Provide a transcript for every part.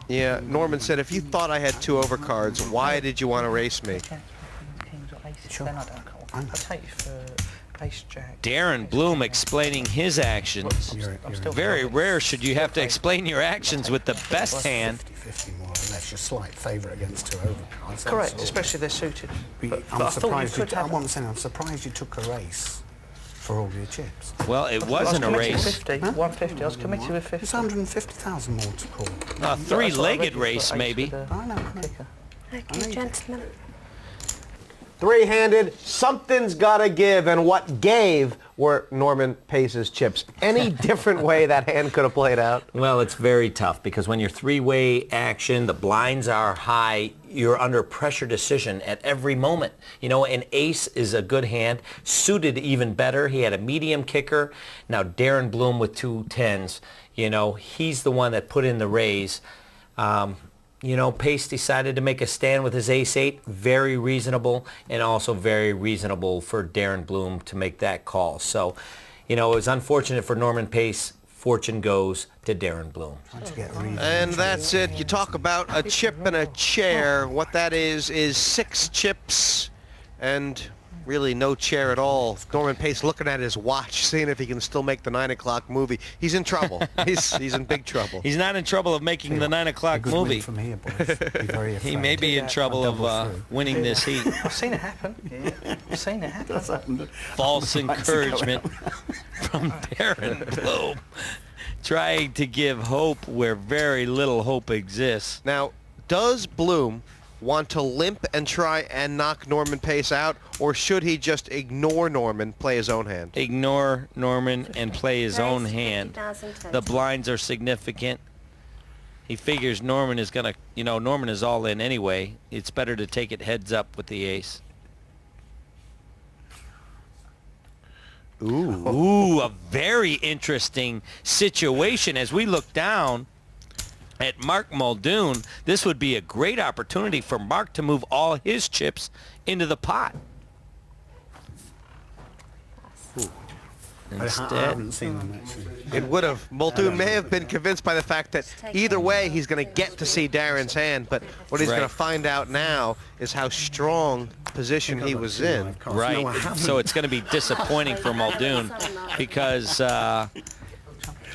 Yeah, Norman said, if you thought I had 2 overcards, why did you want to race me? Sure. I'll take you for ace jack. Darren Bloom explaining his actions. Very rare should you have to explain your actions with the best hand. 50-50 more or less. Your slight favourite against 2 overcards. Correct, especially they're suited. But I'm surprised I'm surprised you took a race for all your chips. Well, it wasn't a race. 50, huh? 150. I was committed with 50. It's 150,000 more to call. A 3-legged race, maybe. I know. Okay, gentlemen. 3-handed, something's gotta give, and what gave were Norman Pace's chips. Any different way that hand could have played out? Well, it's very tough because when you're 3-way action, the blinds are high, you're under pressure decision at every moment. You know, an ace is a good hand, suited even better. He had a medium kicker. Now Darren Bloom with 2 10s, you know, he's the one that put in the raise. You know, Pace decided to make a stand with his ace-8, very reasonable, and also very reasonable for Darren Bloom to make that call. So, you know, it was unfortunate for Norman Pace. Fortune goes to Darren Bloom. And that's it. You talk about a chip and a chair. What that is 6 chips and really no chair at all. Norman Pace looking at his watch, seeing if he can still make the 9 o'clock movie. He's in trouble. He's in big trouble. He's not in trouble of making the 9 o'clock movie. From here, boys. Be very He may be in trouble of winning this heat. I've seen it happen. I've seen it happen. False encouragement from Darren Bloom, trying to give hope where very little hope exists. Now, does Bloom want to limp and try and knock Norman Pace out, or should he just ignore Norman, play his own hand? Ignore Norman and play his own hand. The blinds are significant. He figures Norman is going to, you know, Norman is all in anyway. It's better to take it heads up with the ace. Ooh, a very interesting situation as we look down at Mark Muldoon. This would be a great opportunity for Mark to move all his chips into the pot. Instead, I haven't seen them actually. It would have. Muldoon may have been convinced by the fact that either way he's going to get to see Darren's hand, but what he's going to find out now is how strong position he was in. Right. So it's going to be disappointing for Muldoon because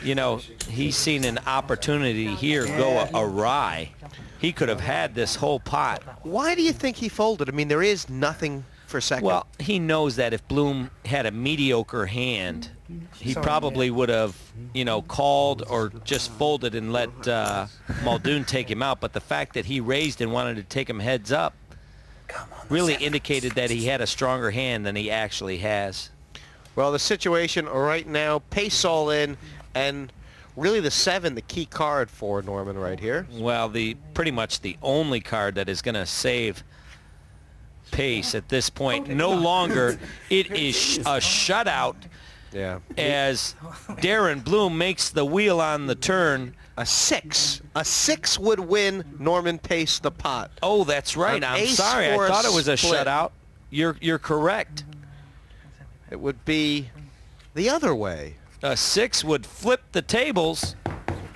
you know, he's seen an opportunity here go awry. He could have had this whole pot. Why do you think he folded? I mean, there is nothing for second. Well, he knows that if Bloom had a mediocre hand, he probably would have, you know, called or just folded and let Muldoon take him out. But the fact that he raised and wanted to take him heads up really indicated that he had a stronger hand than he actually has. Well, the situation right now, Pace all in, and really the 7, the key card for Norman right here. Well, pretty much the only card that is going to save Pace at this point. No longer it is a shutout. Yeah. As Darren Bloom makes the wheel on the turn. A 6. A 6 would win Norman Pace the pot. Oh, that's right. I'm sorry. I thought it was a shutout. You're correct. It would be the other way. A 6 would flip the tables.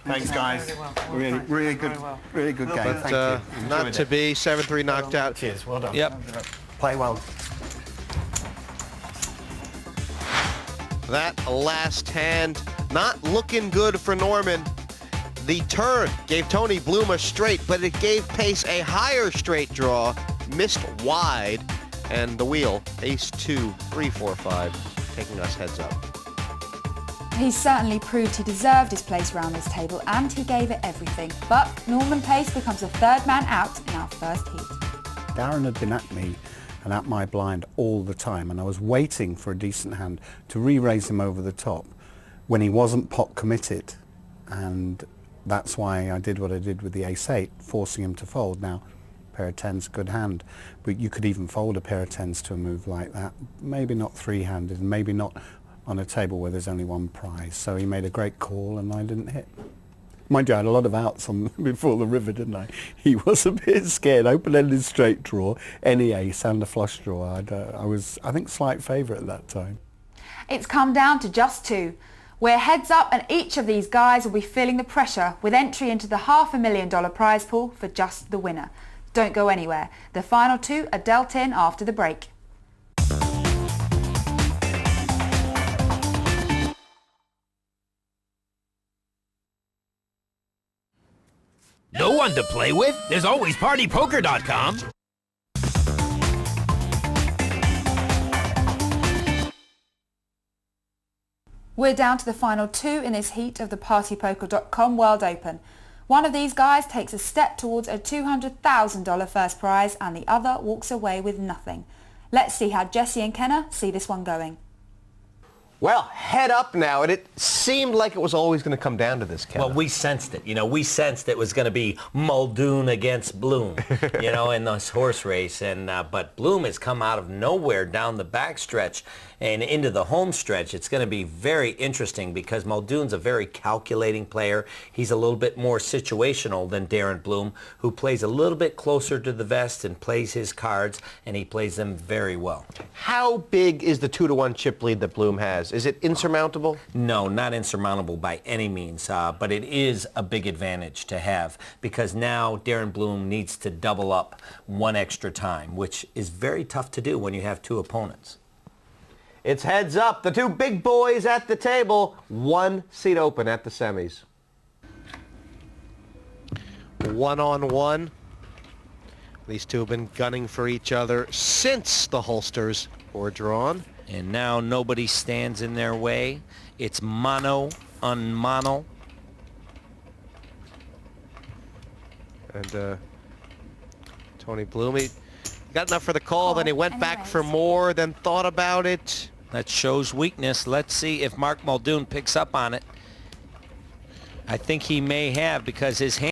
Thanks, guys. Really good game. But Thank you. not to be. 7-3 knocked out. Cheers. Well done. Yep. Play well. That last hand not looking good for Norman. The turn gave Tony Bloom a straight, but it gave Pace a higher straight draw. Missed wide, and the wheel, ace 2, 3, 4, 5, taking us heads up. He certainly proved he deserved his place around this table and he gave it everything. But Norman Pace becomes the 3rd man out in our first heat. Darren had been at me and at my blind all the time, and I was waiting for a decent hand to re-raise him over the top when he wasn't pot committed, and that's why I did what I did with the ace-8, forcing him to fold. Now, pair of 10's a good hand, but you could even fold a pair of 10's to a move like that. Maybe not 3-handed, maybe not on a table where there's only one prize. So he made a great call and I didn't hit. Mind you, I had a lot of outs on before the river, didn't I? He was a bit scared. Open-ended straight draw, any ace and a flush draw. I was, I think, slight favourite at that time. It's come down to just 2. We're heads up and each of these guys will be feeling the pressure with entry into the $500,000 prize pool for just the winner. Don't go anywhere. The final two are dealt in after the break. No one to play with? There's always PartyPoker.com. We're down to the final two in this heat of the PartyPoker.com World Open. One of these guys takes a step towards a $200,000 first prize and the other walks away with nothing. Let's see how Jesse and Kenner see this one going. Well, head up now, and it seemed like it was always going to come down to this, Kevin. Well, we sensed it. We sensed it was going to be Muldoon against Bloom, in this horse race. But Bloom has come out of nowhere down the backstretch and into the home stretch. It's going to be very interesting because Muldoon's a very calculating player. He's a little bit more situational than Darren Bloom, who plays a little bit closer to the vest and plays his cards, and he plays them very well. How big is the 2-to-1 chip lead that Bloom has? Is it insurmountable? No, not insurmountable by any means, but it is a big advantage to have because now Darren Bloom needs to double up one extra time, which is very tough to do when you have two opponents. It's heads up. The two big boys at the table. One seat open at the semis. 1-on-1. These two have been gunning for each other since the holsters were drawn. And now nobody stands in their way. It's mano on mano. And Tony Bloom, he got enough for the call, then he went back anyways. for more, then thought about it. That shows weakness. Let's see if Mark Muldoon picks up on it. I think he may have because his hand